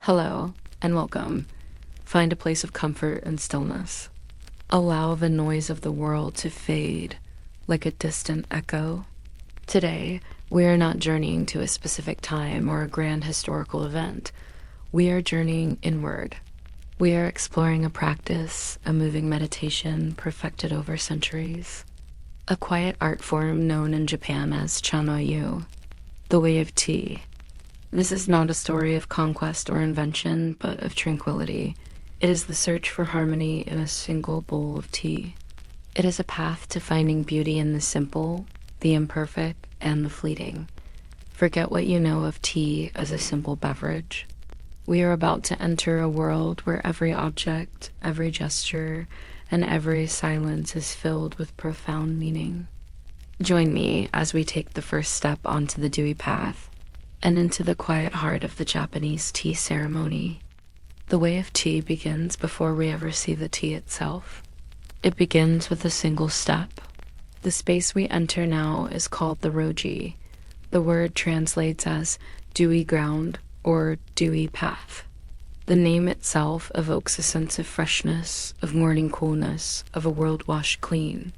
Hello, and welcome. Find a place of comfort and stillness. Allow the noise of the world to fade like a distant echo. Today, we are not journeying to a specific time or a grand historical event. We are journeying inward. We are exploring a practice, a moving meditation perfected over centuries. A quiet art form known in Japan as chanoyu, the way of tea. This is not a story of conquest or invention, but of tranquility. It is the search for harmony in a single bowl of tea. It is a path to finding beauty in the simple, the imperfect, and the fleeting. Forget what you know of tea as a simple beverage. We are about to enter a world where every object, every gesture, and every silence is filled with profound meaning. Join me as we take the first step onto the dewy path and into the quiet heart of the Japanese tea ceremony. The way of tea begins before we ever see the tea itself. It begins with a single step. The space we enter now is called the roji. The word translates as dewy ground or dewy path. The name itself evokes a sense of freshness, of morning coolness, of a world washed clean.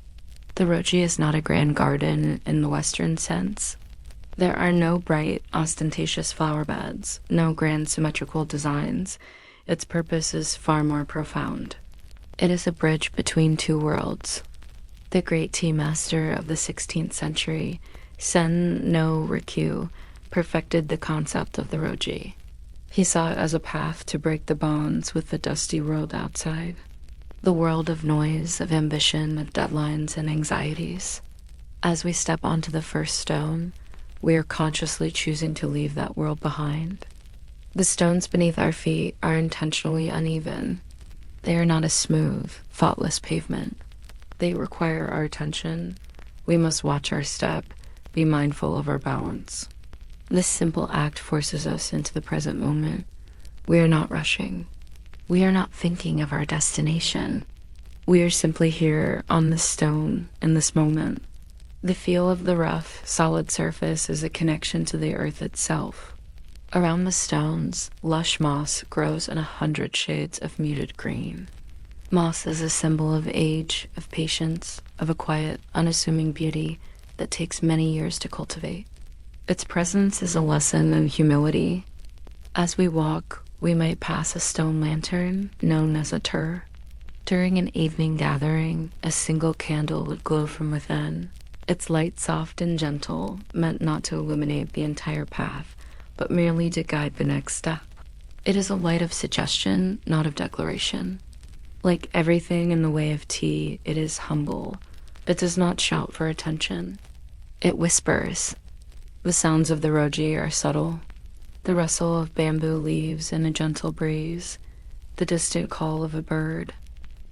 The roji is not a grand garden in the Western sense. There are no bright, ostentatious flower beds, no grand symmetrical designs. Its purpose is far more profound. It is a bridge between two worlds. The great tea master of the 16th century, Sen no Rikyu, perfected the concept of the roji. He saw it as a path to break the bonds with the dusty world outside, the world of noise, of ambition, of deadlines and anxieties. As we step onto the first stone, we are consciously choosing to leave that world behind. The stones beneath our feet are intentionally uneven. They are not a smooth, faultless pavement. They require our attention. We must watch our step, be mindful of our balance. This simple act forces us into the present moment. We are not rushing. We are not thinking of our destination. We are simply here on this stone in this moment. The feel of the rough, solid surface is a connection to the earth itself. Around the stones, lush moss grows in 100 shades of muted green. Moss is a symbol of age, of patience, of a quiet, unassuming beauty that takes many years to cultivate. Its presence is a lesson in humility. As we walk, we might pass a stone lantern known as a tur. During an evening gathering, a single candle would glow from within. Its light soft and gentle, meant not to illuminate the entire path, but merely to guide the next step. It is a light of suggestion, not of declaration. Like everything in the way of tea, it is humble. It does not shout for attention. It whispers. The sounds of the roji are subtle. The rustle of bamboo leaves in a gentle breeze, the distant call of a bird,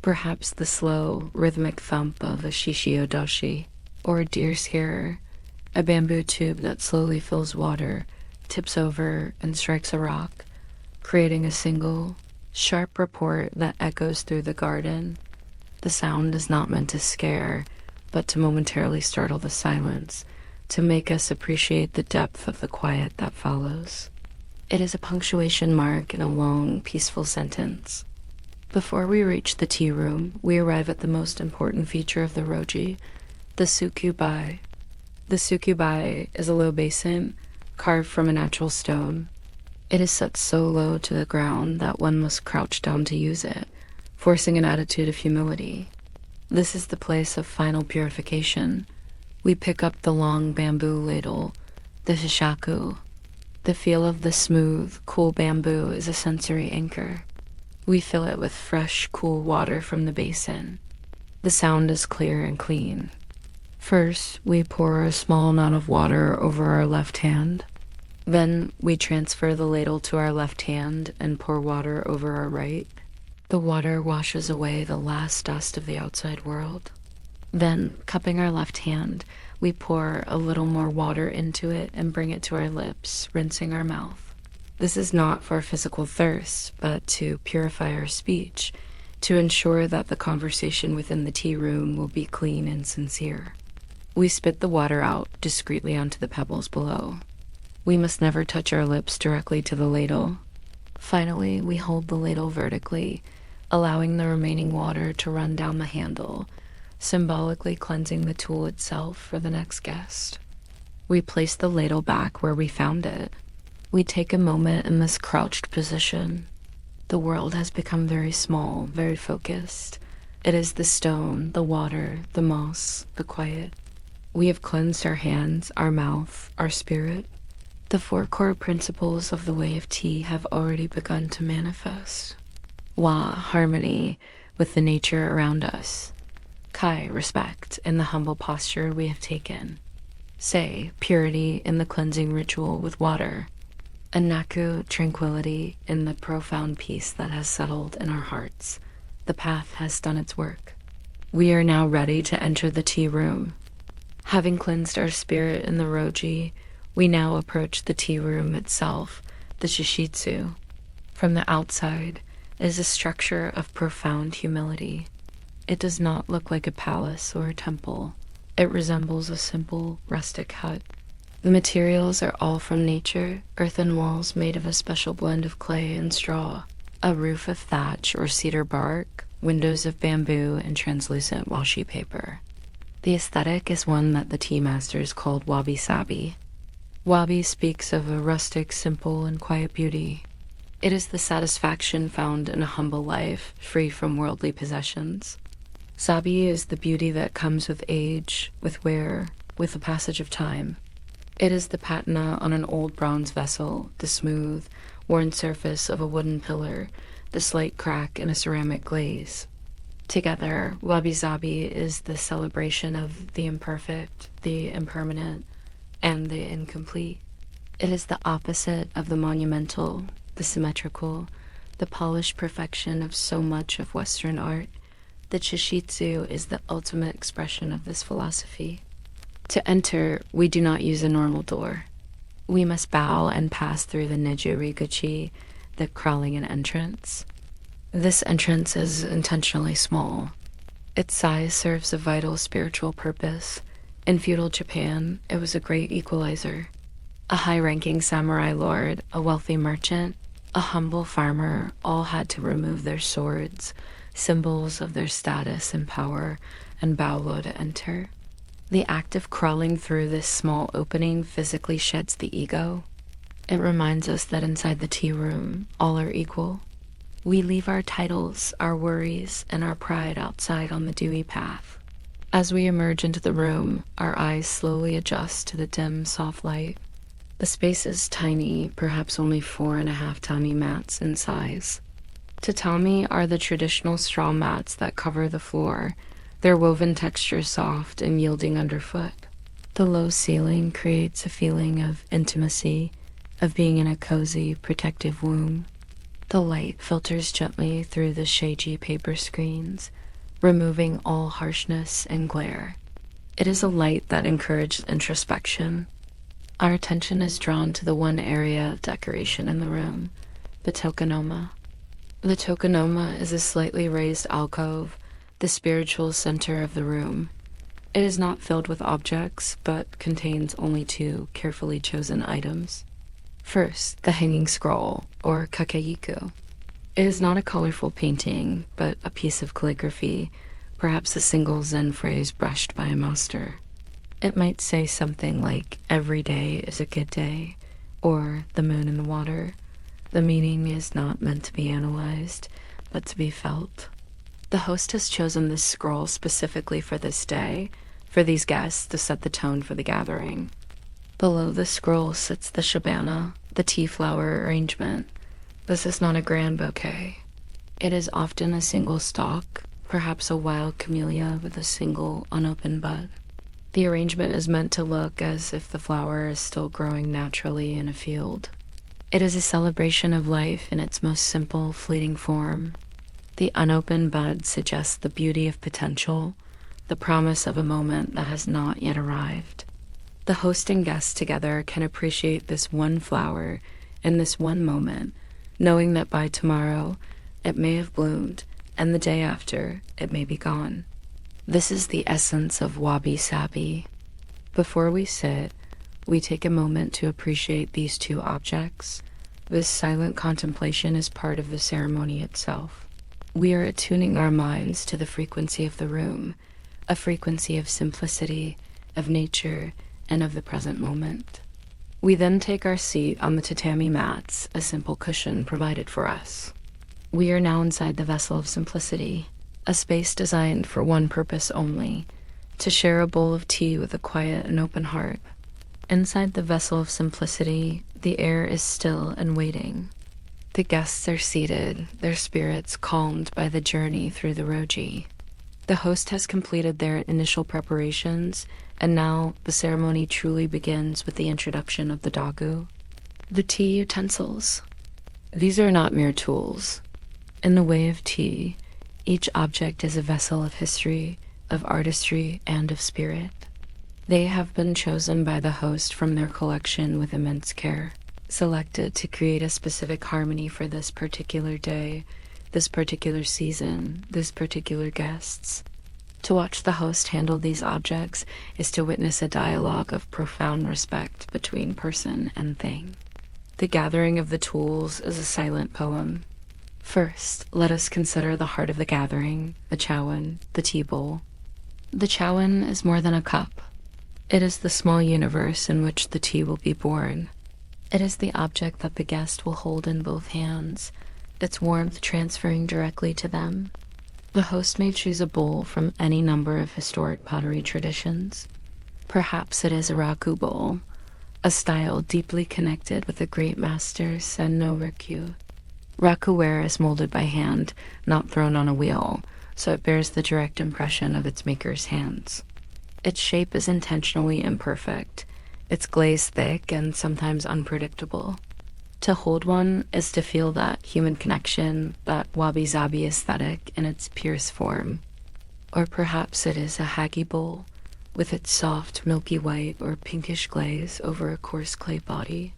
perhaps the slow, rhythmic thump of a shishiodoshi, or a deer scarer, a bamboo tube that slowly fills water, tips over, and strikes a rock, creating a single, sharp report that echoes through the garden. The sound is not meant to scare, but to momentarily startle the silence, to make us appreciate the depth of the quiet that follows. It is a punctuation mark in a long, peaceful sentence. Before we reach the tea room, we arrive at the most important feature of the roji, the sukubai. The sukubai is a low basin carved from a natural stone. It is set so low to the ground that one must crouch down to use it, forcing an attitude of humility. This is the place of final purification. We pick up the long bamboo ladle, the shishaku. The feel of the smooth, cool bamboo is a sensory anchor. We fill it with fresh, cool water from the basin. The sound is clear and clean. First, we pour a small amount of water over our left hand. Then, we transfer the ladle to our left hand and pour water over our right. The water washes away the last dust of the outside world. Then, cupping our left hand, we pour a little more water into it and bring it to our lips, rinsing our mouth. This is not for physical thirst, but to purify our speech, to ensure that the conversation within the tea room will be clean and sincere. We spit the water out discreetly onto the pebbles below. We must never touch our lips directly to the ladle. Finally, we hold the ladle vertically, allowing the remaining water to run down the handle, symbolically cleansing the tool itself for the next guest. We place the ladle back where we found it. We take a moment in this crouched position. The world has become very small, very focused. It is the stone, the water, the moss, the quiet. We have cleansed our hands, our mouth, our spirit. The four core principles of the way of tea have already begun to manifest. Wa, harmony with the nature around us. Kai, respect in the humble posture we have taken. Se, purity in the cleansing ritual with water. And Naku, tranquility in the profound peace that has settled in our hearts. The path has done its work. We are now ready to enter the tea room. Having cleansed our spirit in the roji, we now approach the tea room itself, the shishitsu. From the outside is a structure of profound humility. It does not look like a palace or a temple. It resembles a simple, rustic hut. The materials are all from nature, earthen walls made of a special blend of clay and straw, a roof of thatch or cedar bark, windows of bamboo and translucent washi paper. The aesthetic is one that the tea masters called wabi-sabi. Wabi speaks of a rustic, simple, and quiet beauty. It is the satisfaction found in a humble life, free from worldly possessions. Sabi is the beauty that comes with age, with wear, with the passage of time. It is the patina on an old bronze vessel, the smooth, worn surface of a wooden pillar, the slight crack in a ceramic glaze. Together, wabi-sabi is the celebration of the imperfect, the impermanent, and the incomplete. It is the opposite of the monumental, the symmetrical, the polished perfection of so much of Western art. The shishitsu is the ultimate expression of this philosophy. To enter, we do not use a normal door. We must bow and pass through the nejiriguchi, the crawling-in entrance. This entrance is intentionally small. Its size serves a vital spiritual purpose. In feudal Japan, it was a great equalizer. A high-ranking samurai lord, a wealthy merchant, a humble farmer all had to remove their swords, symbols of their status and power, and bow low to enter. The act of crawling through this small opening physically sheds the ego. It reminds us that inside the tea room, all are equal. We leave our titles, our worries, and our pride outside on the dewy path. As we emerge into the room, our eyes slowly adjust to the dim, soft light. The space is tiny, perhaps only 4.5 tatami mats in size. Tatami are the traditional straw mats that cover the floor, their woven texture soft and yielding underfoot. The low ceiling creates a feeling of intimacy, of being in a cozy, protective womb. The light filters gently through the sheiji paper screens, removing all harshness and glare. It is a light that encourages introspection. Our attention is drawn to the one area of decoration in the room, the tokonoma. The tokonoma is a slightly raised alcove, the spiritual center of the room. It is not filled with objects, but contains only 2 carefully chosen items. First, the hanging scroll, or kakeiku. It is not a colorful painting, but a piece of calligraphy, perhaps a single Zen phrase brushed by a master. It might say something like, "Every day is a good day," or "The moon in the water." The meaning is not meant to be analyzed, but to be felt. The host has chosen this scroll specifically for this day, for these guests to set the tone for the gathering. Below the scroll sits the shabana, the tea flower arrangement. This is not a grand bouquet. It is often a single stalk, perhaps a wild camellia with a single unopened bud. The arrangement is meant to look as if the flower is still growing naturally in a field. It is a celebration of life in its most simple, fleeting form. The unopened bud suggests the beauty of potential, the promise of a moment that has not yet arrived. The host and guests together can appreciate this one flower in this one moment, knowing that by tomorrow it may have bloomed, and the day after it may be gone. This is the essence of wabi-sabi. Before we sit, we take a moment to appreciate these 2 objects, This silent contemplation is part of the ceremony itself. We are attuning our minds to the frequency of the room, a frequency of simplicity, of nature, and of the present moment. We then take our seat on the tatami mats, a simple cushion provided for us. We are now inside the vessel of simplicity, a space designed for one purpose only, to share a bowl of tea with a quiet and open heart. Inside the vessel of simplicity, the air is still and waiting. The guests are seated, their spirits calmed by the journey through the roji. The host has completed their initial preparations, and now the ceremony truly begins with the introduction of the dagu, the tea utensils. These are not mere tools. In the way of tea, each object is a vessel of history, of artistry, and of spirit. They have been chosen by the host from their collection with immense care, selected to create a specific harmony for this particular day, this particular season, this particular guests. To watch the host handle these objects is to witness a dialogue of profound respect between person and thing. The gathering of the tools is a silent poem. First, let us consider the heart of the gathering, the chowan, the tea bowl. The chowan is more than a cup. It is the small universe in which the tea will be born. It is the object that the guest will hold in both hands, its warmth transferring directly to them. The host may choose a bowl from any number of historic pottery traditions. Perhaps it is a raku bowl, a style deeply connected with the great master Sen no Rikyu. Rakuware is molded by hand, not thrown on a wheel, so it bears the direct impression of its maker's hands. Its shape is intentionally imperfect, its glaze thick and sometimes unpredictable. To hold one is to feel that human connection, that wabi-sabi aesthetic in its purest form. Or perhaps it is a hagi bowl, with its soft, milky white or pinkish glaze over a coarse clay body.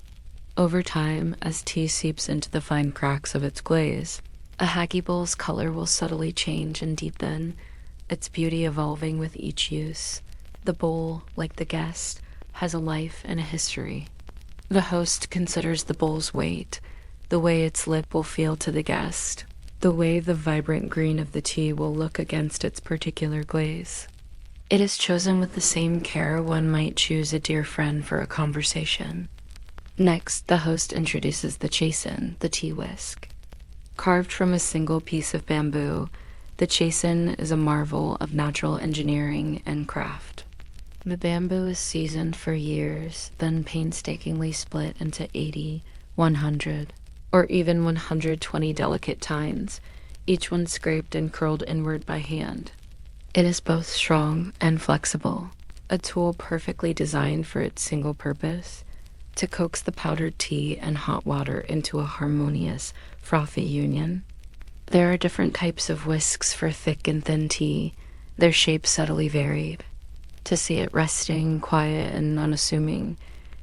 Over time, as tea seeps into the fine cracks of its glaze, a hagi bowl's color will subtly change and deepen, its beauty evolving with each use. The bowl, like the guest, has a life and a history. The host considers the bowl's weight, the way its lip will feel to the guest, the way the vibrant green of the tea will look against its particular glaze. It is chosen with the same care one might choose a dear friend for a conversation. Next, the host introduces the chasen, the tea whisk. Carved from a single piece of bamboo, the chasen is a marvel of natural engineering and craft. The bamboo is seasoned for years, then painstakingly split into 80, 100, or even 120 delicate tines, each one scraped and curled inward by hand. It is both strong and flexible, a tool perfectly designed for its single purpose, to coax the powdered tea and hot water into a harmonious, frothy union. There are different types of whisks for thick and thin tea, their shapes subtly varied. To see it resting, quiet, and unassuming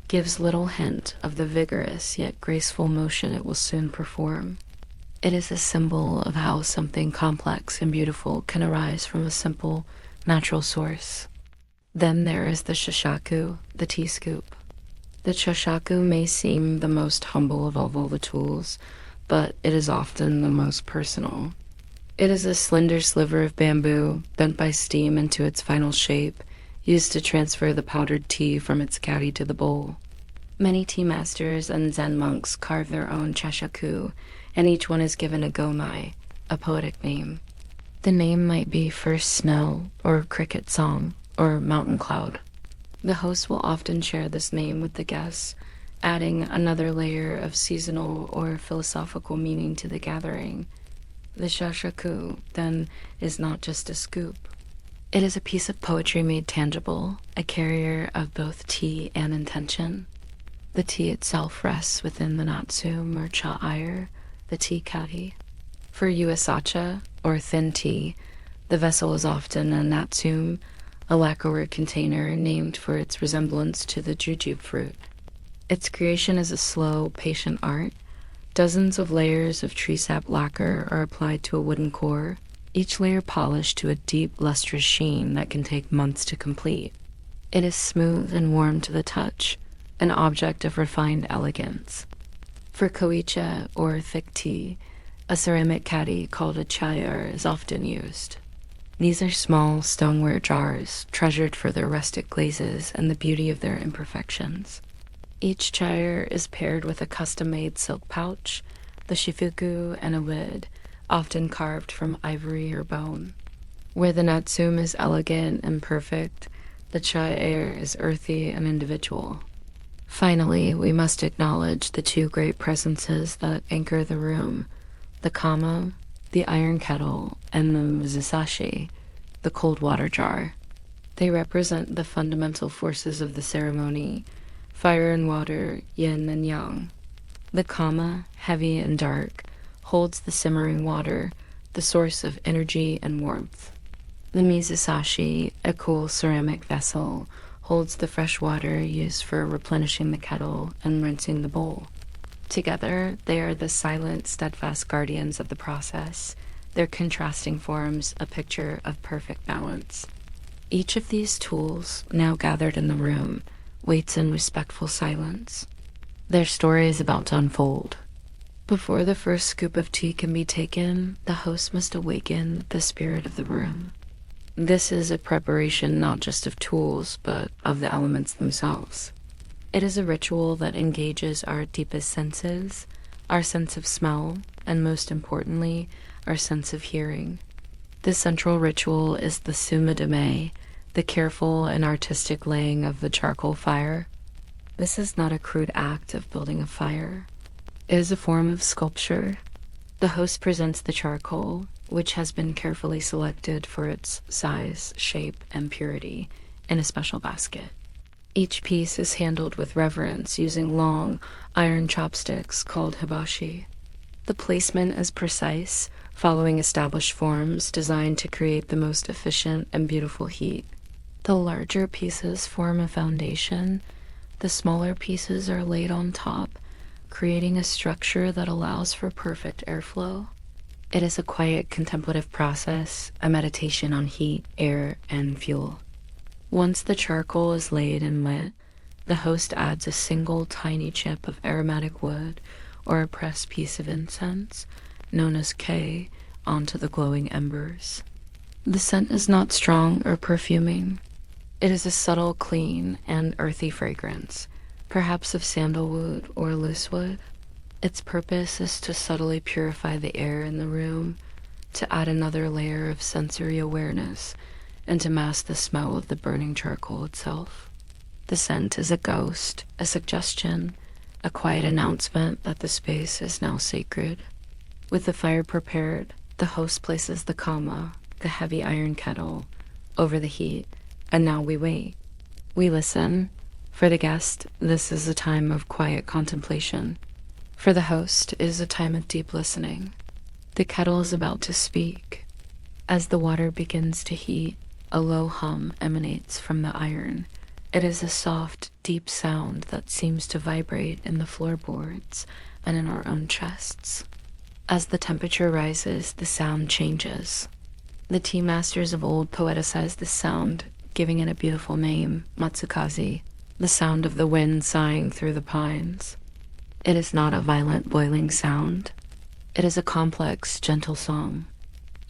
gives little hint of the vigorous yet graceful motion it will soon perform. It is a symbol of how something complex and beautiful can arise from a simple, natural source. Then there is the shoshaku, the tea scoop. The shoshaku may seem the most humble of all the tools, but it is often the most personal. It is a slender sliver of bamboo, bent by steam into its final shape, used to transfer the powdered tea from its caddy to the bowl. Many tea masters and Zen monks carve their own chashaku, and each one is given a gomai, a poetic name. The name might be First Snow, or Cricket Song, or Mountain Cloud. The host will often share this name with the guests, adding another layer of seasonal or philosophical meaning to the gathering. The shashaku, then, is not just a scoop. It is a piece of poetry made tangible, a carrier of both tea and intention. The tea itself rests within the natsum or cha-ire, the tea caddy. For uesacha, or thin tea, the vessel is often a natsum, a lacquerware container named for its resemblance to the jujube fruit. Its creation is a slow, patient art. Dozens of layers of tree sap lacquer are applied to a wooden core, each layer polished to a deep, lustrous sheen that can take months to complete. It is smooth and warm to the touch, an object of refined elegance. For koicha, or thick tea, a ceramic caddy called a chayar is often used. These are small stoneware jars, treasured for their rustic glazes and the beauty of their imperfections. Each chayar is paired with a custom-made silk pouch, the shifuku, and a lid, often carved from ivory or bone. Where the natsum is elegant and perfect, the chayar is earthy and individual. Finally, we must acknowledge the two great presences that anchor the room, the kama, the iron kettle, and the mizusashi, the cold water jar. They represent the fundamental forces of the ceremony, fire and water, yin and yang. The kama, heavy and dark, holds the simmering water, the source of energy and warmth. The mizusashi, a cool ceramic vessel, holds the fresh water used for replenishing the kettle and rinsing the bowl. Together, they are the silent, steadfast guardians of the process, their contrasting forms a picture of perfect balance. Each of these tools, now gathered in the room, waits in respectful silence. Their story is about to unfold. Before the first scoop of tea can be taken, the host must awaken the spirit of the room. This is a preparation not just of tools, but of the elements themselves. It is a ritual that engages our deepest senses, our sense of smell, and most importantly, our sense of hearing. The central ritual is the sumadame, the careful and artistic laying of the charcoal fire. This is not a crude act of building a fire. It is a form of sculpture. The host presents the charcoal, which has been carefully selected for its size, shape, and purity, in a special basket. Each piece is handled with reverence using long, iron chopsticks called hibashi. The placement is precise, following established forms designed to create the most efficient and beautiful heat. The larger pieces form a foundation. The smaller pieces are laid on top, creating a structure that allows for perfect airflow. It is a quiet, contemplative process, a meditation on heat, air, and fuel. Once the charcoal is laid and lit, the host adds a single tiny chip of aromatic wood or a pressed piece of incense, known as kei, onto the glowing embers. The scent is not strong or perfuming. It is a subtle, clean, and earthy fragrance, perhaps of sandalwood or loosewood. Its purpose is to subtly purify the air in the room, to add another layer of sensory awareness, and to mask the smell of the burning charcoal itself. The scent is a ghost, a suggestion, a quiet announcement that the space is now sacred. With the fire prepared, the host places the kama, the heavy iron kettle, over the heat, and now we wait. We listen. For the guest, this is a time of quiet contemplation. For the host, it is a time of deep listening. The kettle is about to speak. As the water begins to heat, a low hum emanates from the iron. It is a soft, deep sound that seems to vibrate in the floorboards and in our own chests. As the temperature rises, the sound changes. The tea masters of old poeticized this sound, giving it a beautiful name, matsukaze, the sound of the wind sighing through the pines. It is not a violent, boiling sound. It is a complex, gentle song.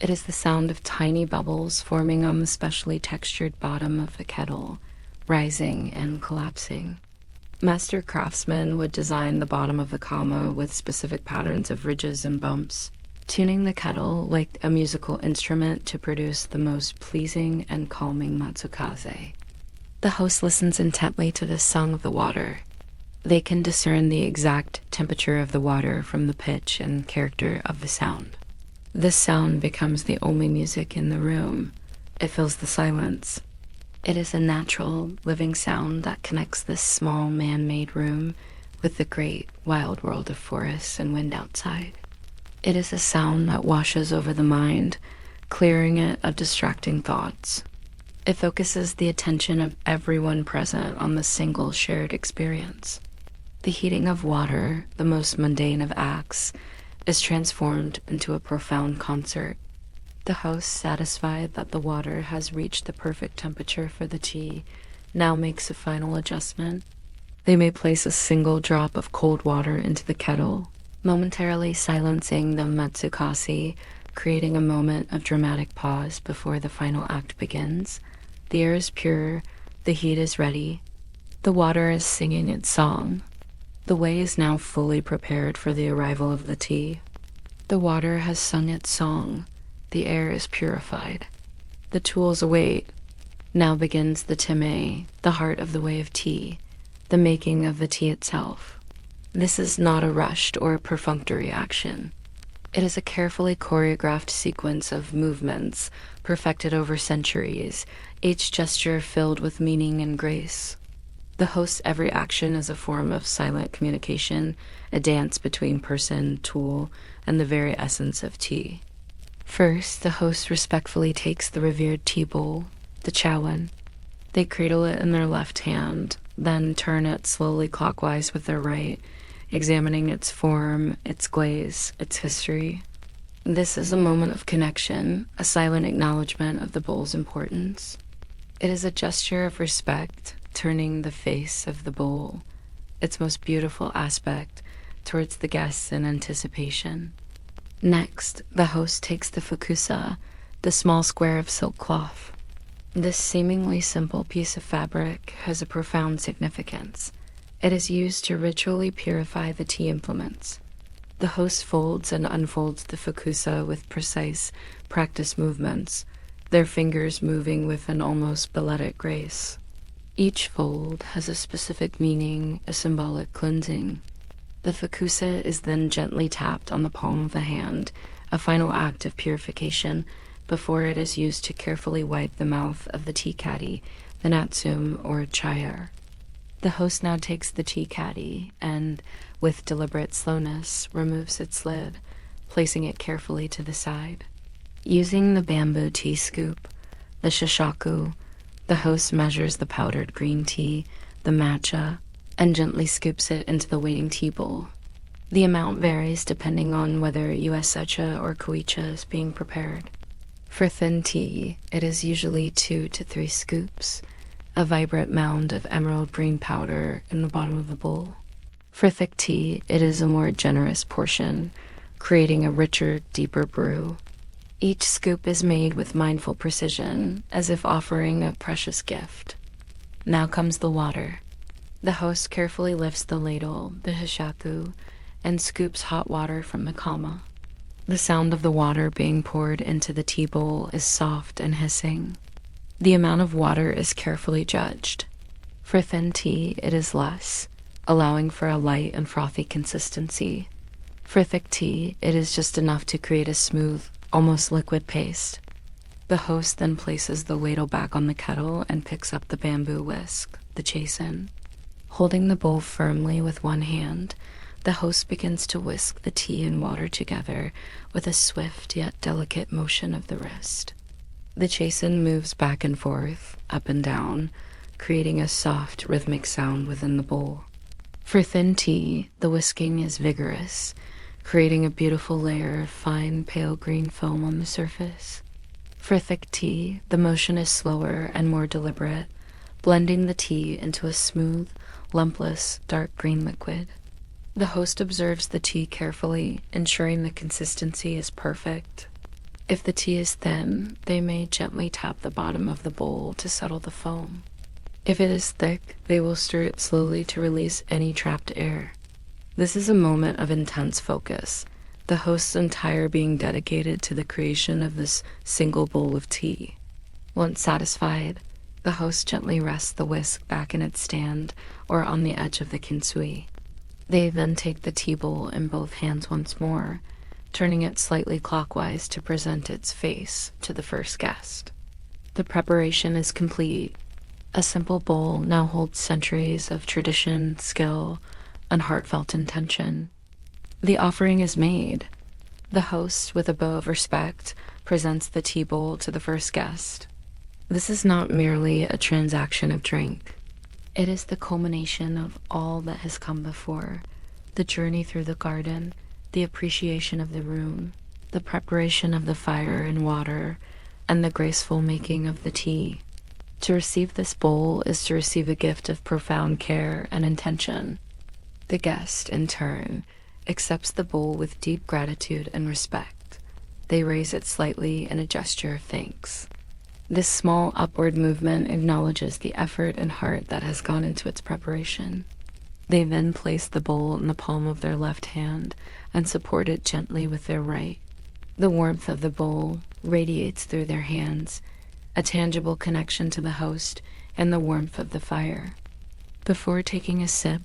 It is the sound of tiny bubbles forming on the specially textured bottom of the kettle, rising and collapsing. Master craftsmen would design the bottom of the kama with specific patterns of ridges and bumps, tuning the kettle like a musical instrument to produce the most pleasing and calming matsukaze. The host listens intently to the song of the water. They can discern the exact temperature of the water from the pitch and character of the sound. This sound becomes the only music in the room. It fills the silence. It is a natural, living sound that connects this small, man-made room with the great, wild world of forests and wind outside. It is a sound that washes over the mind, clearing it of distracting thoughts. It focuses the attention of everyone present on the single shared experience. The heating of water, the most mundane of acts, is transformed into a profound concert. The host, satisfied that the water has reached the perfect temperature for the tea, now makes a final adjustment. They may place a single drop of cold water into the kettle, momentarily silencing the Matsukasi, creating a moment of dramatic pause before the final act begins. The air is pure, the heat is ready, the water is singing its song. The way is now fully prepared for the arrival of the tea. The water has sung its song, the air is purified. The tools await. Now begins the time, the heart of the way of tea, the making of the tea itself. This is not a rushed or perfunctory action. It is a carefully choreographed sequence of movements, perfected over centuries, each gesture filled with meaning and grace. The host's every action is a form of silent communication, a dance between person, tool, and the very essence of tea. First, the host respectfully takes the revered tea bowl, the chawan. They cradle it in their left hand, then turn it slowly clockwise with their right, examining its form, its glaze, its history. This is a moment of connection, a silent acknowledgement of the bowl's importance. It is a gesture of respect, turning the face of the bowl, its most beautiful aspect, towards the guests in anticipation. Next, the host takes the fukusa, the small square of silk cloth. This seemingly simple piece of fabric has a profound significance. It is used to ritually purify the tea implements. The host folds and unfolds the fukusa with precise, practiced movements, their fingers moving with an almost balletic grace. Each fold has a specific meaning, a symbolic cleansing. The fukusa is then gently tapped on the palm of the hand, a final act of purification, before it is used to carefully wipe the mouth of the tea caddy, the natsum or chayar. The host now takes the tea caddy and, with deliberate slowness, removes its lid, placing it carefully to the side. Using the bamboo tea scoop, the shishaku, the host measures the powdered green tea, the matcha, and gently scoops it into the waiting tea bowl. The amount varies depending on whether uesecha or koicha is being prepared. For thin tea, it is usually 2 to 3 scoops, a vibrant mound of emerald green powder in the bottom of the bowl. For thick tea, it is a more generous portion, creating a richer, deeper brew. Each scoop is made with mindful precision, as if offering a precious gift. Now comes the water. The host carefully lifts the ladle, the hishaku, and scoops hot water from the kama. The sound of the water being poured into the tea bowl is soft and hissing. The amount of water is carefully judged. For thin tea, it is less, allowing for a light and frothy consistency. For thick tea, it is just enough to create a smooth, almost liquid paste. The host then places the ladle back on the kettle and picks up the bamboo whisk, the chasen. Holding the bowl firmly with one hand, the host begins to whisk the tea and water together with a swift yet delicate motion of the wrist. The chasen moves back and forth, up and down, creating a soft, rhythmic sound within the bowl. For thin tea, the whisking is vigorous, creating a beautiful layer of fine, pale green foam on the surface. For thick tea, the motion is slower and more deliberate, blending the tea into a smooth, lumpless, dark green liquid. The host observes the tea carefully, ensuring the consistency is perfect. If the tea is thin, they may gently tap the bottom of the bowl to settle the foam. If it is thick, they will stir it slowly to release any trapped air. This is a moment of intense focus, the host's entire being dedicated to the creation of this single bowl of tea. Once satisfied, the host gently rests the whisk back in its stand or on the edge of the kinsui. They then take the tea bowl in both hands once more, turning it slightly clockwise to present its face to the first guest. The preparation is complete. A simple bowl now holds centuries of tradition, skill, and heartfelt intention. The offering is made. The host, with a bow of respect, presents the tea bowl to the first guest. This is not merely a transaction of drink. It is the culmination of all that has come before, the journey through the garden, the appreciation of the room, the preparation of the fire and water, and the graceful making of the tea. To receive this bowl is to receive a gift of profound care and intention. The guest, in turn, accepts the bowl with deep gratitude and respect. They raise it slightly in a gesture of thanks. This small upward movement acknowledges the effort and heart that has gone into its preparation. They then place the bowl in the palm of their left hand and support it gently with their right. The warmth of the bowl radiates through their hands, a tangible connection to the host and the warmth of the fire. Before taking a sip,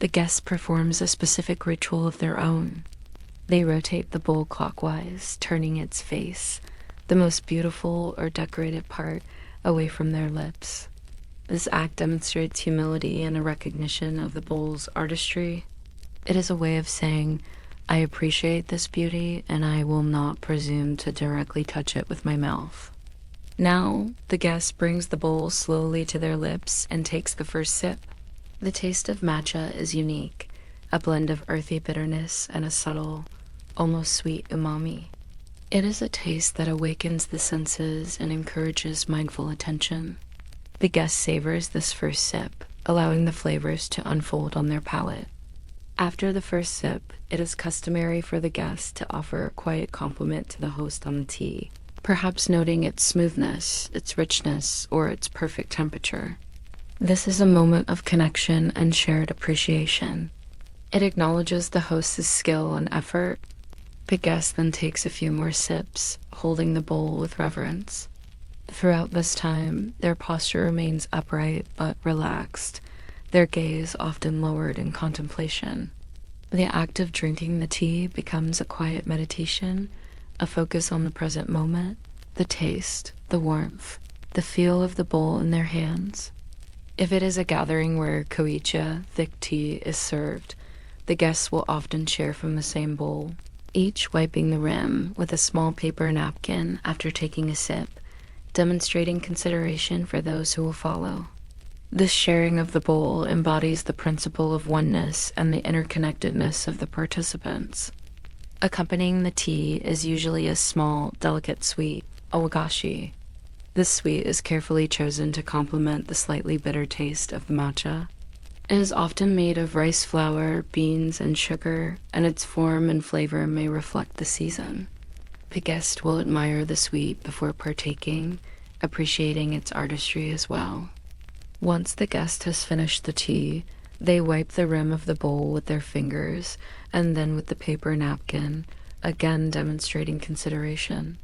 the guest performs a specific ritual of their own. They rotate the bowl clockwise, turning its face, the most beautiful or decorated part, away from their lips. This act demonstrates humility and a recognition of the bowl's artistry. It is a way of saying, I appreciate this beauty and I will not presume to directly touch it with my mouth. Now, the guest brings the bowl slowly to their lips and takes the first sip. The taste of matcha is unique, a blend of earthy bitterness and a subtle, almost sweet umami. It is a taste that awakens the senses and encourages mindful attention. The guest savors this first sip, allowing the flavors to unfold on their palate. After the first sip, it is customary for the guest to offer a quiet compliment to the host on the tea, perhaps noting its smoothness, its richness, or its perfect temperature. This is a moment of connection and shared appreciation. It acknowledges the host's skill and effort. The guest then takes a few more sips, holding the bowl with reverence. Throughout this time, their posture remains upright but relaxed, their gaze often lowered in contemplation. The act of drinking the tea becomes a quiet meditation, a focus on the present moment, the taste, the warmth, the feel of the bowl in their hands. If it is a gathering where koicha, thick tea, is served, the guests will often share from the same bowl, each wiping the rim with a small paper napkin after taking a sip, demonstrating consideration for those who will follow. This sharing of the bowl embodies the principle of oneness and the interconnectedness of the participants. Accompanying the tea is usually a small, delicate sweet, owagashi. This sweet is carefully chosen to complement the slightly bitter taste of the matcha. It is often made of rice flour, beans, and sugar, and its form and flavor may reflect the season. The guest will admire the sweet before partaking, appreciating its artistry as well. Once the guest has finished the tea, they wipe the rim of the bowl with their fingers and then with the paper napkin, again demonstrating consideration.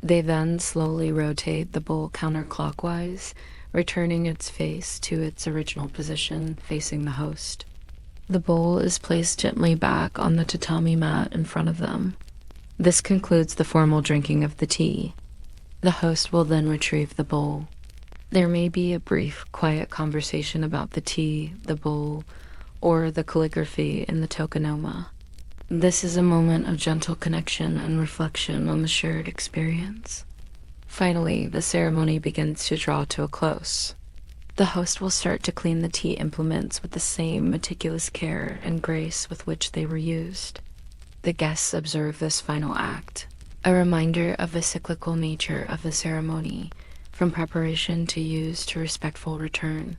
They then slowly rotate the bowl counterclockwise, returning its face to its original position facing the host. The bowl is placed gently back on the tatami mat in front of them. This concludes the formal drinking of the tea. The host will then retrieve the bowl. There may be a brief, quiet conversation about the tea, the bowl, or the calligraphy in the tokonoma. This is a moment of gentle connection and reflection on the shared experience. Finally, the ceremony begins to draw to a close. The host will start to clean the tea implements with the same meticulous care and grace with which they were used. The guests observe this final act, a reminder of the cyclical nature of the ceremony, from preparation to use to respectful return.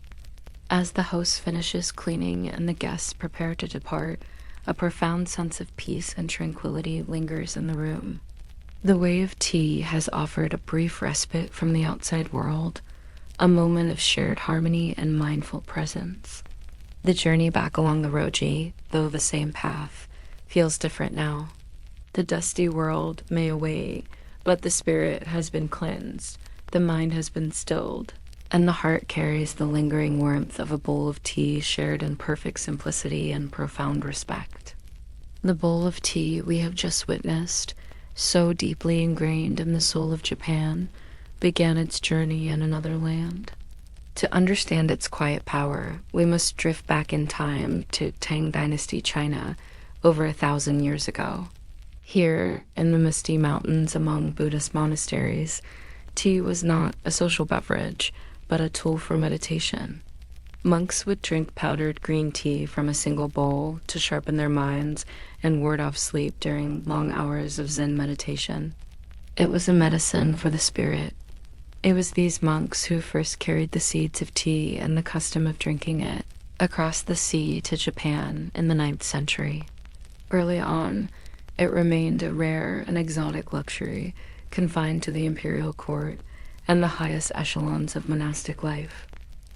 As the host finishes cleaning and the guests prepare to depart, a profound sense of peace and tranquility lingers in the room. The way of tea has offered a brief respite from the outside world, a moment of shared harmony and mindful presence. The journey back along the roji, though the same path, feels different now. The dusty world may await, but the spirit has been cleansed, the mind has been stilled, and the heart carries the lingering warmth of a bowl of tea shared in perfect simplicity and profound respect. The bowl of tea we have just witnessed, so deeply ingrained in the soul of Japan, began its journey in another land. To understand its quiet power, we must drift back in time to Tang Dynasty China over 1,000 years ago. Here, in the misty mountains among Buddhist monasteries, tea was not a social beverage, but a tool for meditation. Monks would drink powdered green tea from a single bowl to sharpen their minds and ward off sleep during long hours of Zen meditation. It was a medicine for the spirit, It was these monks who first carried the seeds of tea and the custom of drinking it across the sea to Japan in the 9th century. Early on, it remained a rare and exotic luxury confined to the imperial court and the highest echelons of monastic life.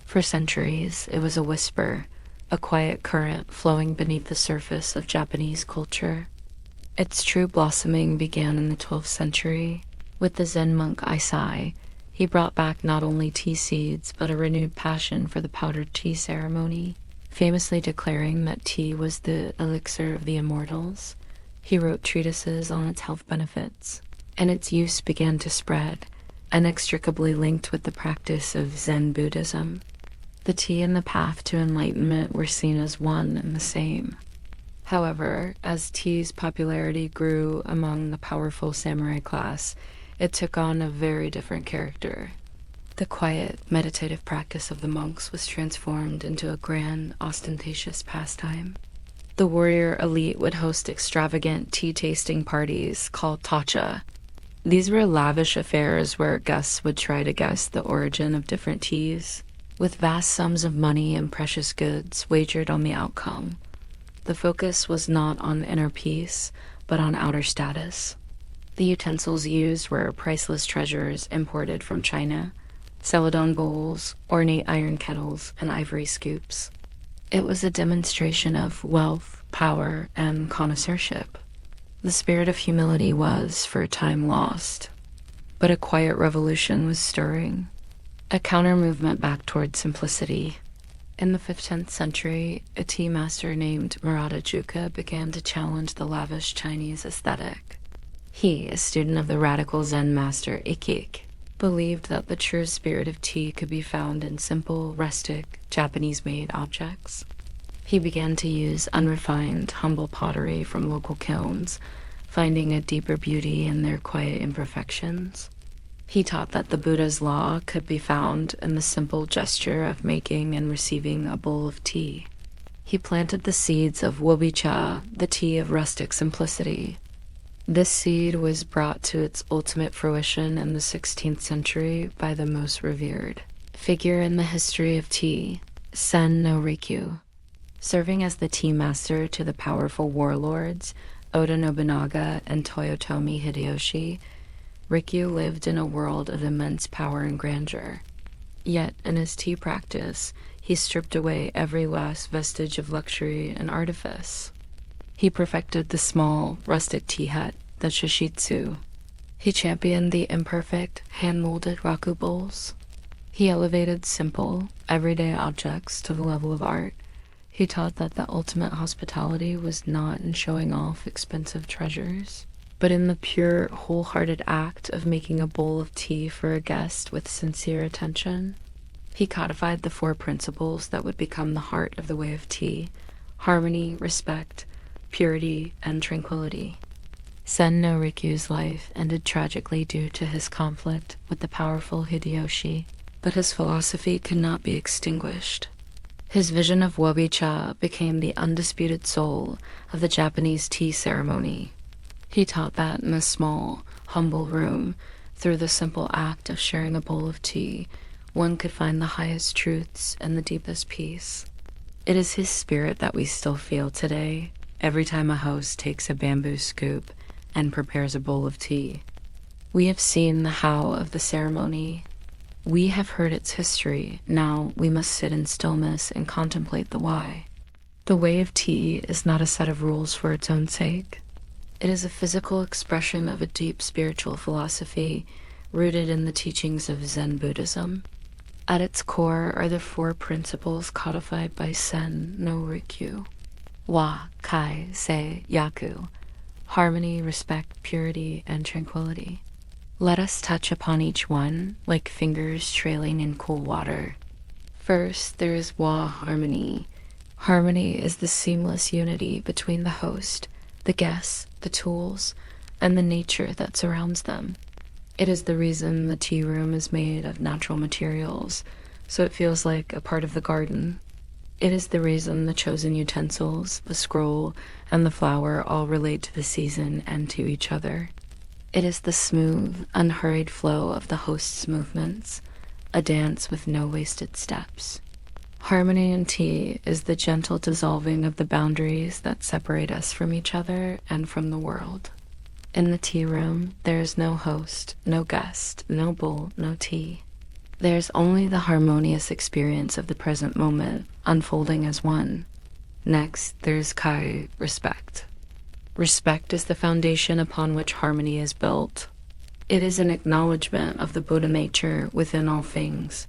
For centuries, it was a whisper, a quiet current flowing beneath the surface of Japanese culture. Its true blossoming began in the 12th century. With the Zen monk Aisai, he brought back not only tea seeds, but a renewed passion for the powdered tea ceremony, famously declaring that tea was the elixir of the immortals. He wrote treatises on its health benefits, and its use began to spread, inextricably linked with the practice of Zen Buddhism. The tea and the path to enlightenment were seen as one and the same. However, as tea's popularity grew among the powerful samurai class, it took on a very different character. The quiet, meditative practice of the monks was transformed into a grand, ostentatious pastime. The warrior elite would host extravagant tea-tasting parties called tacha. These were lavish affairs where guests would try to guess the origin of different teas, with vast sums of money and precious goods wagered on the outcome. The focus was not on inner peace, but on outer status. The utensils used were priceless treasures imported from China: celadon bowls, ornate iron kettles, and ivory scoops. It was a demonstration of wealth, power, and connoisseurship. The spirit of humility was, for a time, lost. But a quiet revolution was stirring, a counter-movement back toward simplicity. In the 15th century, a tea master named Murata Juka began to challenge the lavish Chinese aesthetic. He, a student of the radical Zen master Ikkik, believed that the true spirit of tea could be found in simple, rustic, Japanese-made objects. He began to use unrefined, humble pottery from local kilns, finding a deeper beauty in their quiet imperfections. He taught that the Buddha's law could be found in the simple gesture of making and receiving a bowl of tea. He planted the seeds of wobi-cha, the tea of rustic simplicity. This seed was brought to its ultimate fruition in the 16th century by the most revered figure in the history of tea, Sen no Rikyu. Serving as the tea master to the powerful warlords Oda Nobunaga and Toyotomi Hideyoshi, Rikyu lived in a world of immense power and grandeur. Yet, in his tea practice, he stripped away every last vestige of luxury and artifice. He perfected the small, rustic tea hut, the shishitsu. He championed the imperfect, hand-molded raku bowls. He elevated simple, everyday objects to the level of art. He taught that the ultimate hospitality was not in showing off expensive treasures, but in the pure, wholehearted act of making a bowl of tea for a guest with sincere attention. He codified the 4 principles that would become the heart of the way of tea: harmony, respect, purity, and tranquility. Sen no Rikyu's life ended tragically due to his conflict with the powerful Hideyoshi, but his philosophy could not be extinguished. His vision of wobi-cha became the undisputed soul of the Japanese tea ceremony. He taught that in a small, humble room, through the simple act of sharing a bowl of tea, one could find the highest truths and the deepest peace. It is his spirit that we still feel today, every time a host takes a bamboo scoop and prepares a bowl of tea. We have seen the how of the ceremony. We have heard its history. Now we must sit in stillness and contemplate the why. The way of tea is not a set of rules for its own sake. It is a physical expression of a deep spiritual philosophy rooted in the teachings of Zen Buddhism. At its core are the 4 principles codified by Sen no Rikyu: Wa, Kai, Se, Yaku, harmony, respect, purity, and tranquility. Let us touch upon each one, like fingers trailing in cool water. First, there is Wa harmony. Harmony is the seamless unity between the host, the guests, the tools, and the nature that surrounds them. It is the reason the tea room is made of natural materials, so it feels like a part of the garden. It is the reason the chosen utensils, the scroll, and the flower all relate to the season and to each other. It is the smooth, unhurried flow of the host's movements, a dance with no wasted steps. Harmony in tea is the gentle dissolving of the boundaries that separate us from each other and from the world. In the tea room, there is no host, no guest, no bowl, no tea. There's only the harmonious experience of the present moment unfolding as one. Next, there's Kai, respect. Respect is the foundation upon which harmony is built. It is an acknowledgement of the Buddha nature within all things.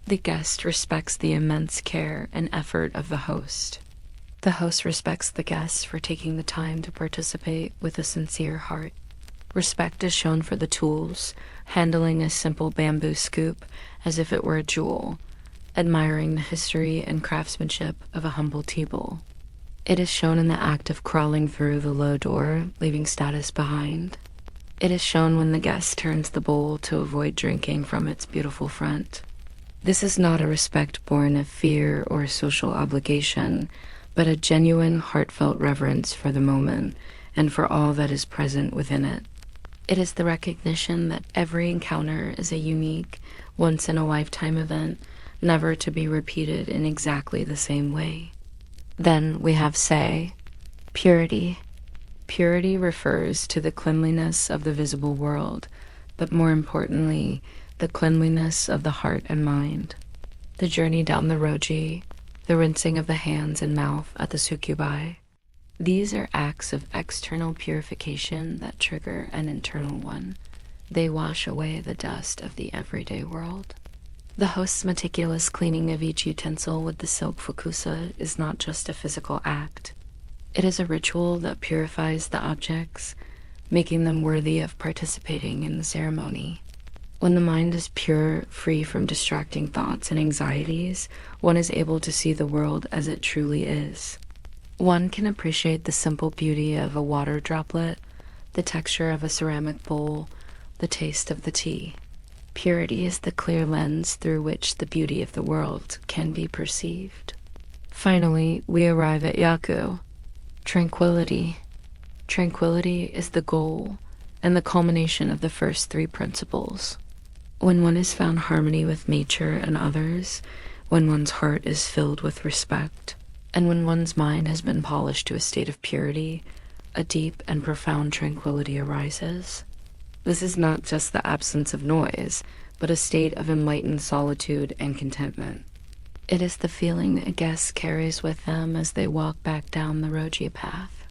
The guest respects the immense care and effort of the host. The host respects the guest for taking the time to participate with a sincere heart. Respect is shown for the tools, handling a simple bamboo scoop as if it were a jewel, admiring the history and craftsmanship of a humble tea bowl. It is shown in the act of crawling through the low door, leaving status behind. It is shown when the guest turns the bowl to avoid drinking from its beautiful front. This is not a respect born of fear or social obligation, but a genuine, heartfelt reverence for the moment and for all that is present within it. It is the recognition that every encounter is a unique, once-in-a-lifetime event, never to be repeated in exactly the same way. Then we have say, purity. Purity refers to the cleanliness of the visible world, but more importantly, the cleanliness of the heart and mind. The journey down the roji, the rinsing of the hands and mouth at the sukubai. These are acts of external purification that trigger an internal one. They wash away the dust of the everyday world. The host's meticulous cleaning of each utensil with the silk fukusa is not just a physical act. It is a ritual that purifies the objects, making them worthy of participating in the ceremony. When the mind is pure, free from distracting thoughts and anxieties, one is able to see the world as it truly is. One can appreciate the simple beauty of a water droplet, the texture of a ceramic bowl, the taste of the tea. Purity is the clear lens through which the beauty of the world can be perceived. Finally, we arrive at yaku, tranquility. Tranquility is the goal and the culmination of the first three principles. When one has found harmony with nature and others, when one's heart is filled with respect, and when one's mind has been polished to a state of purity, a deep and profound tranquility arises. This is not just the absence of noise, but a state of enlightened solitude and contentment. It is the feeling a guest carries with them as they walk back down the roji path.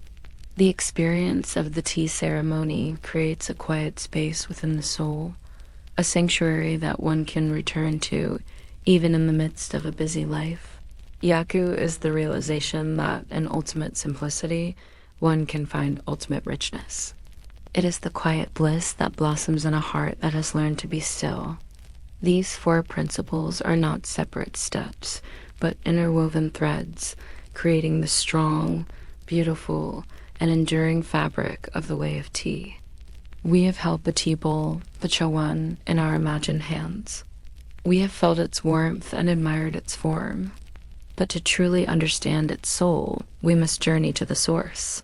The experience of the tea ceremony creates a quiet space within the soul, a sanctuary that one can return to even in the midst of a busy life. Yaku is the realization that in ultimate simplicity, one can find ultimate richness. It is the quiet bliss that blossoms in a heart that has learned to be still. These four principles are not separate steps, but interwoven threads, creating the strong, beautiful, and enduring fabric of the way of tea. We have held the tea bowl, the chawan, in our imagined hands. We have felt its warmth and admired its form. But to truly understand its soul, we must journey to the source,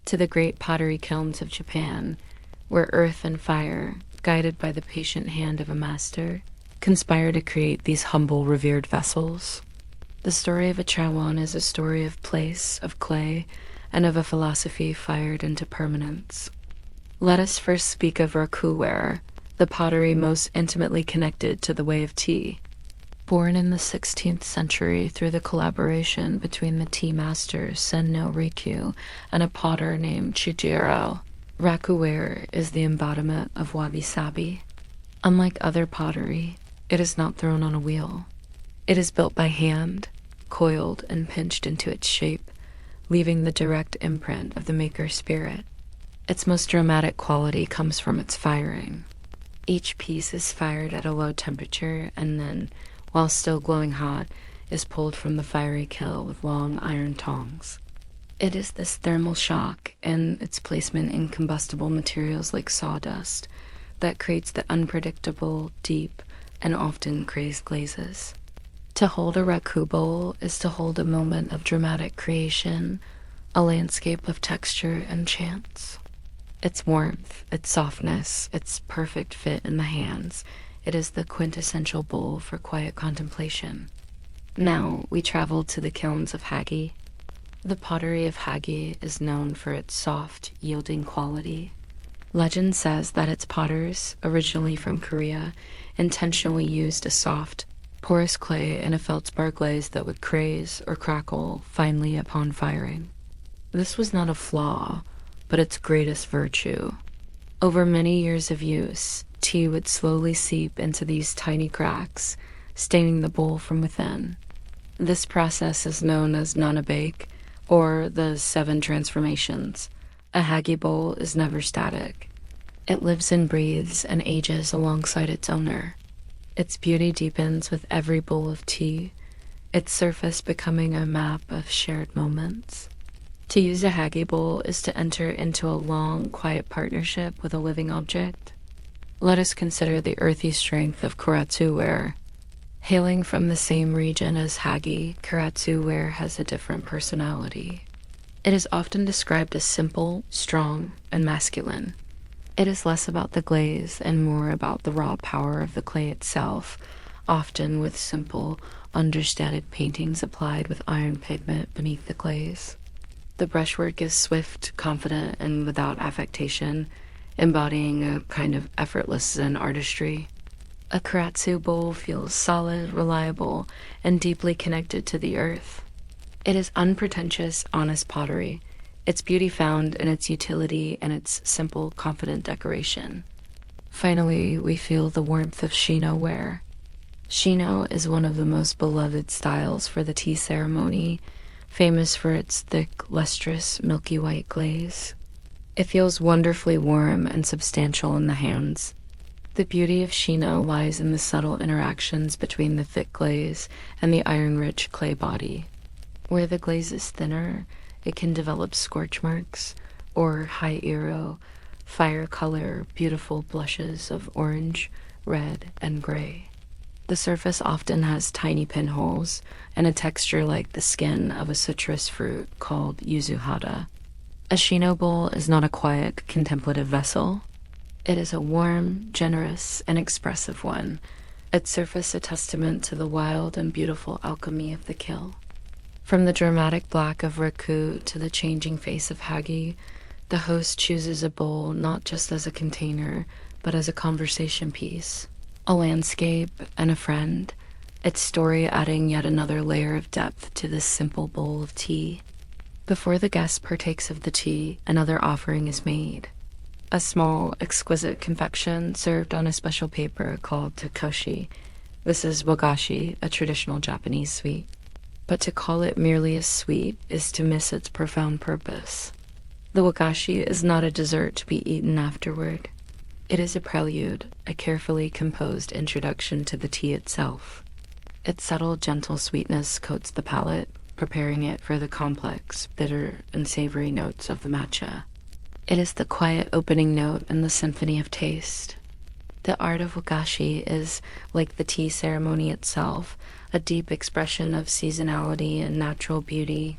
to the great pottery kilns of Japan, where earth and fire, guided by the patient hand of a master, conspire to create these humble, revered vessels. The story of a chawan is a story of place, of clay, and of a philosophy fired into permanence. Let us first speak of rakuware, the pottery most intimately connected to the way of tea. Born in the 16th century through the collaboration between the tea master Senno Rikyu and a potter named Chijiro, rakuware is the embodiment of wabi-sabi. Unlike other pottery, it is not thrown on a wheel. It is built by hand, coiled and pinched into its shape, leaving the direct imprint of the maker's spirit. Its most dramatic quality comes from its firing. Each piece is fired at a low temperature and then, while still glowing hot, is pulled from the fiery kiln with long iron tongs. It is this thermal shock and its placement in combustible materials like sawdust that creates the unpredictable, deep, and often crazed glazes. To hold a raku bowl is to hold a moment of dramatic creation, a landscape of texture and chance. Its warmth, its softness, its perfect fit in the hands, it is the quintessential bowl for quiet contemplation. Now we travel to the kilns of Hagi. The pottery of Hagi is known for its soft, yielding quality. Legend says that its potters, originally from Korea, intentionally used a soft, porous clay in a feldspar glaze that would craze or crackle finely upon firing. This was not a flaw, but its greatest virtue. Over many years of use, tea would slowly seep into these tiny cracks, staining the bowl from within. This process is known as nanabake, or the 7 transformations. A Hagi bowl is never static. It lives and breathes and ages alongside its owner. Its beauty deepens with every bowl of tea, its surface becoming a map of shared moments. To use a Hagi bowl is to enter into a long, quiet partnership with a living object. Let us consider the earthy strength of Kuratsu ware. Hailing from the same region as Hagi, Kuratsu ware has a different personality. It is often described as simple, strong, and masculine. It is less about the glaze and more about the raw power of the clay itself, often with simple, understated paintings applied with iron pigment beneath the glaze. The brushwork is swift, confident, and without affectation, embodying a kind of effortless Zen artistry. A Kuratsu bowl feels solid, reliable, and deeply connected to the earth. It is unpretentious, honest pottery, its beauty found in its utility and its simple, confident decoration. Finally, we feel the warmth of Shino ware. Shino is one of the most beloved styles for the tea ceremony, famous for its thick, lustrous, milky white glaze. It feels wonderfully warm and substantial in the hands. The beauty of Shino lies in the subtle interactions between the thick glaze and the iron-rich clay body. Where the glaze is thinner, it can develop scorch marks, or high-ero, fire-color, beautiful blushes of orange, red, and gray. The surface often has tiny pinholes and a texture like the skin of a citrus fruit called yuzuhara. A Shino bowl is not a quiet, contemplative vessel. It is a warm, generous, and expressive one, its surface a testament to the wild and beautiful alchemy of the kill. From the dramatic black of raku to the changing face of Hagi, the host chooses a bowl not just as a container, but as a conversation piece, a landscape, and a friend, its story adding yet another layer of depth to this simple bowl of tea. Before the guest partakes of the tea, another offering is made. A small, exquisite confection served on a special paper called takoshi. This is wagashi, a traditional Japanese sweet. But to call it merely a sweet is to miss its profound purpose. The wagashi is not a dessert to be eaten afterward. It is a prelude, a carefully composed introduction to the tea itself. Its subtle, gentle sweetness coats the palate, preparing it for the complex, bitter, and savory notes of the matcha. It is the quiet opening note in the symphony of taste. The art of wagashi is, like the tea ceremony itself, a deep expression of seasonality and natural beauty.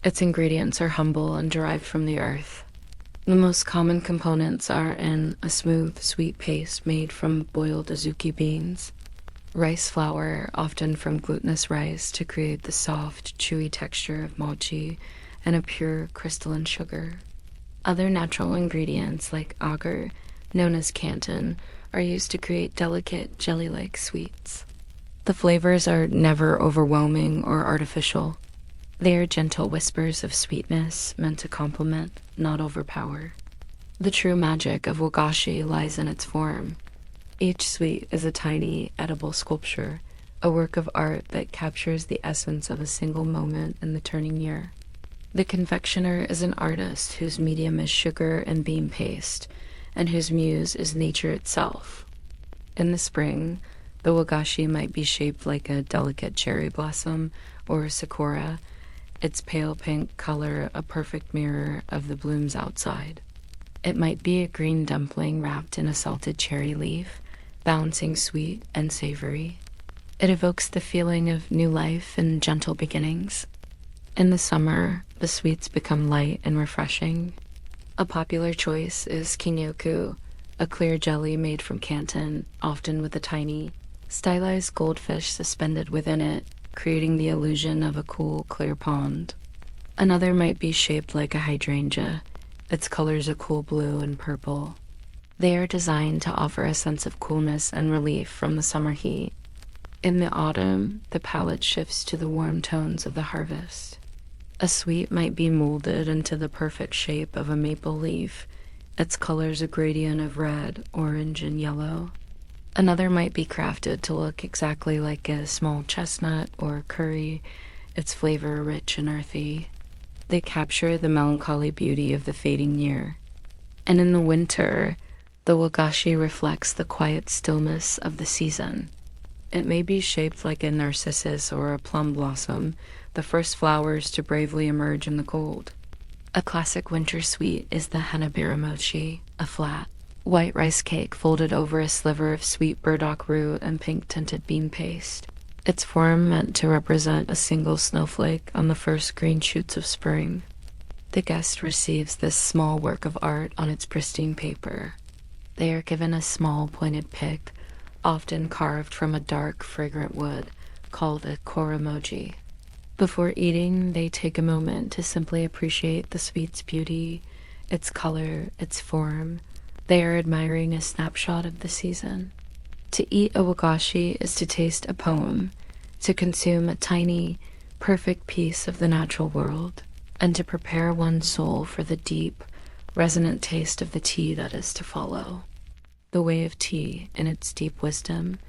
Its ingredients are humble and derived from the earth. The most common components are in a smooth, sweet paste made from boiled azuki beans, rice flour, often from glutinous rice, to create the soft, chewy texture of mochi, and a pure, crystalline sugar. Other natural ingredients like agar, known as canton, are used to create delicate, jelly-like sweets. The flavors are never overwhelming or artificial. They are gentle whispers of sweetness meant to complement, not overpower. The true magic of wagashi lies in its form. Each sweet is a tiny, edible sculpture, a work of art that captures the essence of a single moment in the turning year. The confectioner is an artist whose medium is sugar and bean paste, and whose muse is nature itself. In the spring, the wagashi might be shaped like a delicate cherry blossom or a sakura, its pale pink color a perfect mirror of the blooms outside. It might be a green dumpling wrapped in a salted cherry leaf, balancing sweet and savory. It evokes the feeling of new life and gentle beginnings. In the summer, the sweets become light and refreshing. A popular choice is kinyoku, a clear jelly made from Canton, often with a tiny, stylized goldfish suspended within it, creating the illusion of a cool, clear pond. Another might be shaped like a hydrangea, its colors a cool blue and purple. They are designed to offer a sense of coolness and relief from the summer heat. In the autumn, the palette shifts to the warm tones of the harvest. A sweet might be molded into the perfect shape of a maple leaf, its colors a gradient of red, orange, and yellow. Another might be crafted to look exactly like a small chestnut or curry, its flavor rich and earthy. They capture the melancholy beauty of the fading year. And in the winter, the wagashi reflects the quiet stillness of the season. It may be shaped like a narcissus or a plum blossom, the first flowers to bravely emerge in the cold. A classic winter sweet is the hanabira mochi, a flat, white rice cake folded over a sliver of sweet burdock root and pink-tinted bean paste. Its form meant to represent a single snowflake on the first green shoots of spring. The guest receives this small work of art on its pristine paper. They are given a small pointed pick, often carved from a dark, fragrant wood, called a koromoji. Before eating, they take a moment to simply appreciate the sweet's beauty, its color, its form. They are admiring a snapshot of the season. To eat a wagashi is to taste a poem, to consume a tiny, perfect piece of the natural world, and to prepare one's soul for the deep, resonant taste of the tea that is to follow. The way of tea, in its deep wisdom,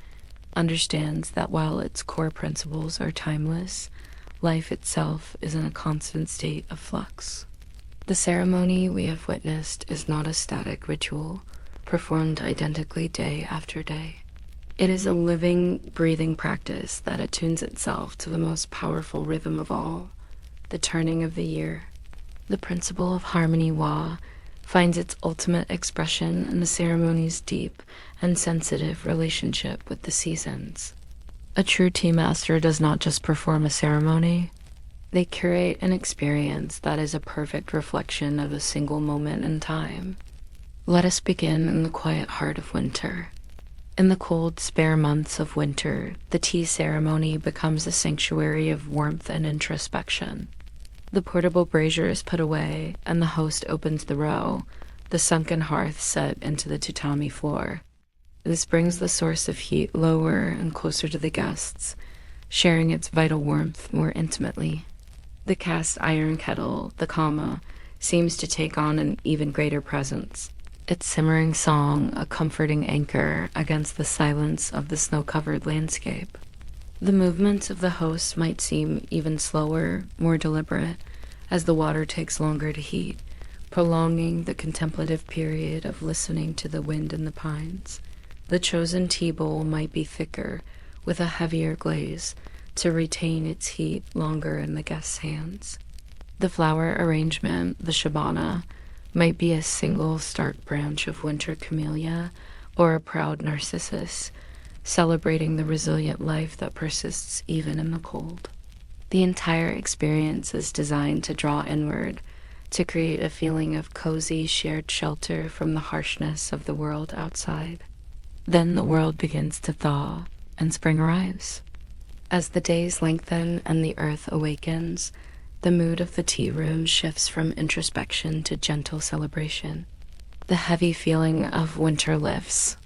understands that while its core principles are timeless, life itself is in a constant state of flux. The ceremony we have witnessed is not a static ritual, performed identically day after day. It is a living, breathing practice that attunes itself to the most powerful rhythm of all, the turning of the year. The principle of harmony wa finds its ultimate expression in the ceremony's deep and sensitive relationship with the seasons. A true tea master does not just perform a ceremony. They curate an experience that is a perfect reflection of a single moment in time. Let us begin in the quiet heart of winter. In the cold, spare months of winter, the tea ceremony becomes a sanctuary of warmth and introspection. The portable brazier is put away, and the host opens the row, the sunken hearth set into the tatami floor. This brings the source of heat lower and closer to the guests, sharing its vital warmth more intimately. The cast iron kettle, the kama, seems to take on an even greater presence, its simmering song a comforting anchor against the silence of the snow-covered landscape. The movements of the host might seem even slower, more deliberate, as the water takes longer to heat, prolonging the contemplative period of listening to the wind in the pines. The chosen tea bowl might be thicker, with a heavier glaze, to retain its heat longer in the guest's hands. The flower arrangement, the shabana, might be a single stark branch of winter camellia or a proud narcissus, celebrating the resilient life that persists even in the cold. The entire experience is designed to draw inward, to create a feeling of cozy, shared shelter from the harshness of the world outside. Then the world begins to thaw, and spring arrives. As the days lengthen and the earth awakens, the mood of the tea room shifts from introspection to gentle celebration. The heavy feeling of winter lifts.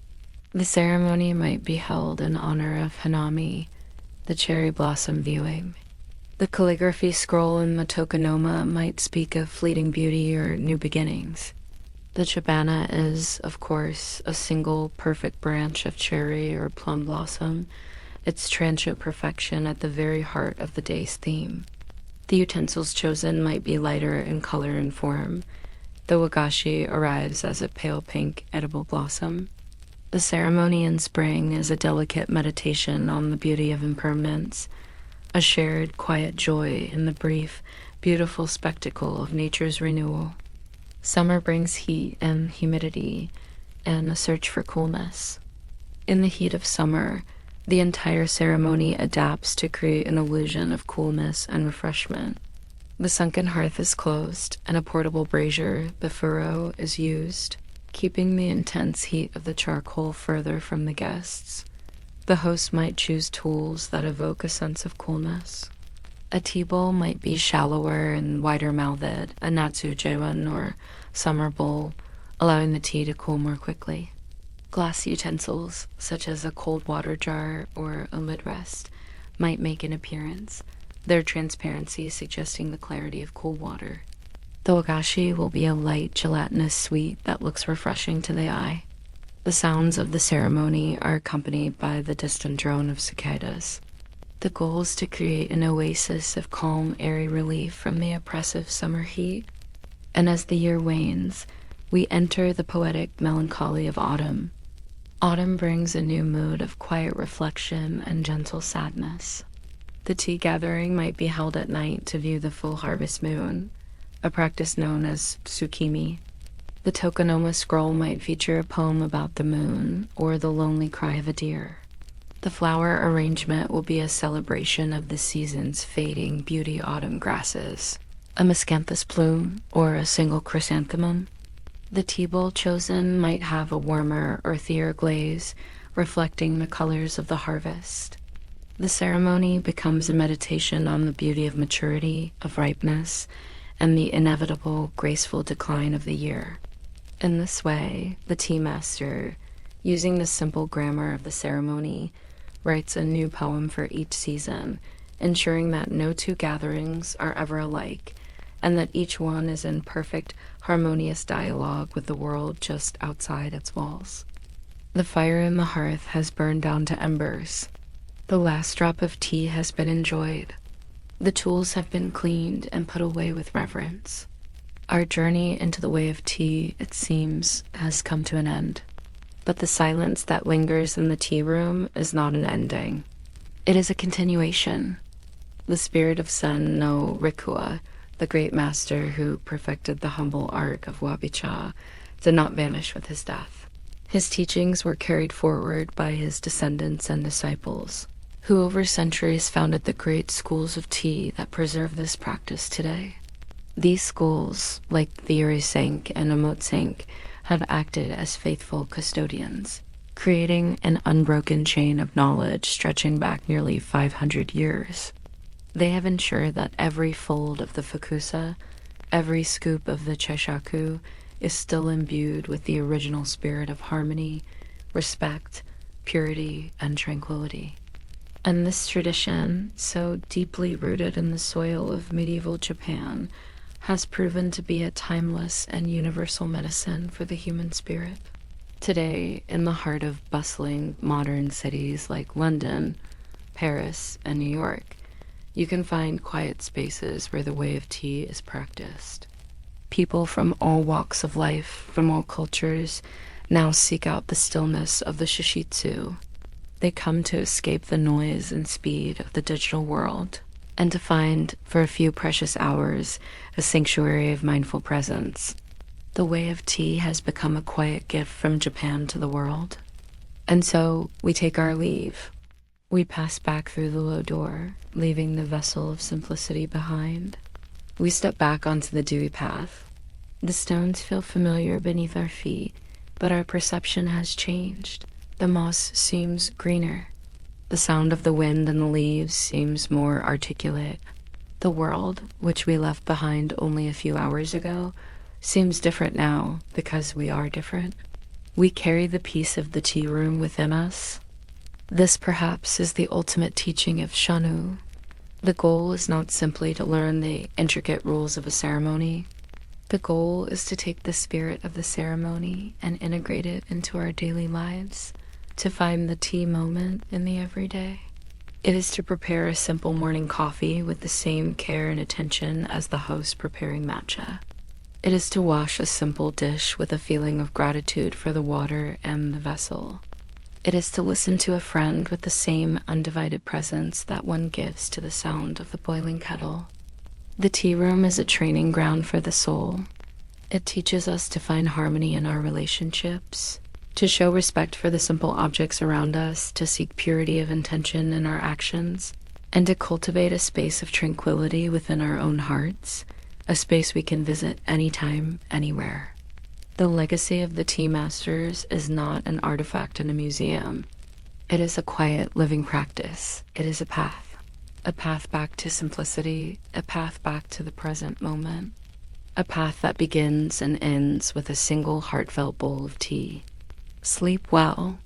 The ceremony might be held in honor of Hanami, the cherry blossom viewing. The calligraphy scroll in the tokonoma might speak of fleeting beauty or new beginnings. The chabana is, of course, a single perfect branch of cherry or plum blossom, its transient perfection at the very heart of the day's theme. The utensils chosen might be lighter in color and form. The wagashi arrives as a pale pink edible blossom. The ceremony in spring is a delicate meditation on the beauty of impermanence, a shared quiet joy in the brief, beautiful spectacle of nature's renewal. Summer brings heat and humidity and a search for coolness. In the heat of summer, the entire ceremony adapts to create an illusion of coolness and refreshment. The sunken hearth is closed, and a portable brazier, the furrow, is used, keeping the intense heat of the charcoal further from the guests. The host might choose tools that evoke a sense of coolness. A tea bowl might be shallower and wider-mouthed, a natsu jewan or summer bowl, allowing the tea to cool more quickly. Glass utensils, such as a cold water jar or a lid rest, might make an appearance, their transparency suggesting the clarity of cool water. The wagashi will be a light, gelatinous sweet that looks refreshing to the eye. The sounds of the ceremony are accompanied by the distant drone of cicadas. The goal is to create an oasis of calm, airy relief from the oppressive summer heat. And as the year wanes, we enter the poetic melancholy of autumn. Autumn brings a new mood of quiet reflection and gentle sadness. The tea gathering might be held at night to view the full harvest moon, a practice known as tsukimi. The tokonoma scroll might feature a poem about the moon or the lonely cry of a deer. The flower arrangement will be a celebration of the season's fading beauty autumn grasses, a miscanthus plume or a single chrysanthemum. The tea bowl chosen might have a warmer, earthier glaze, reflecting the colors of the harvest. The ceremony becomes a meditation on the beauty of maturity, of ripeness, and the inevitable, graceful decline of the year. In this way, the tea master, using the simple grammar of the ceremony, writes a new poem for each season, ensuring that no two gatherings are ever alike, and that each one is in perfect, harmonious dialogue with the world just outside its walls. The fire in the hearth has burned down to embers. The last drop of tea has been enjoyed. The tools have been cleaned and put away with reverence. Our journey into the way of tea, it seems, has come to an end. But the silence that lingers in the tea room is not an ending. It is a continuation. The spirit of Sen no Rikua, the great master who perfected the humble art of wabi-cha, did not vanish with his death. His teachings were carried forward by his descendants and disciples, who over centuries founded the great schools of tea that preserve this practice today. These schools, like the Urisenk and Omotsenk, have acted as faithful custodians, creating an unbroken chain of knowledge stretching back nearly 500 years. They have ensured that every fold of the fukusa, every scoop of the chaishaku, is still imbued with the original spirit of harmony, respect, purity, and tranquility. And this tradition, so deeply rooted in the soil of medieval Japan, has proven to be a timeless and universal medicine for the human spirit. Today, in the heart of bustling modern cities like London, Paris, and New York, you can find quiet spaces where the way of tea is practiced. People from all walks of life, from all cultures, now seek out the stillness of the shishitsu. They come to escape the noise and speed of the digital world, and to find, for a few precious hours, a sanctuary of mindful presence. The way of tea has become a quiet gift from Japan to the world. And so we take our leave. We pass back through the low door, leaving the vessel of simplicity behind. We step back onto the dewy path. The stones feel familiar beneath our feet, but our perception has changed. The moss seems greener. The sound of the wind and the leaves seems more articulate. The world, which we left behind only a few hours ago, seems different now because we are different. We carry the peace of the tea room within us. This perhaps is the ultimate teaching of Shanu. The goal is not simply to learn the intricate rules of a ceremony. The goal is to take the spirit of the ceremony and integrate it into our daily lives, to find the tea moment in the everyday. It is to prepare a simple morning coffee with the same care and attention as the host preparing matcha. It is to wash a simple dish with a feeling of gratitude for the water and the vessel. It is to listen to a friend with the same undivided presence that one gives to the sound of the boiling kettle. The tea room is a training ground for the soul. It teaches us to find harmony in our relationships, to show respect for the simple objects around us, to seek purity of intention in our actions, and to cultivate a space of tranquility within our own hearts, a space we can visit anytime, anywhere. The legacy of the tea masters is not an artifact in a museum. It is a quiet living practice. It is a path back to simplicity, a path back to the present moment, a path that begins and ends with a single heartfelt bowl of tea. Sleep well,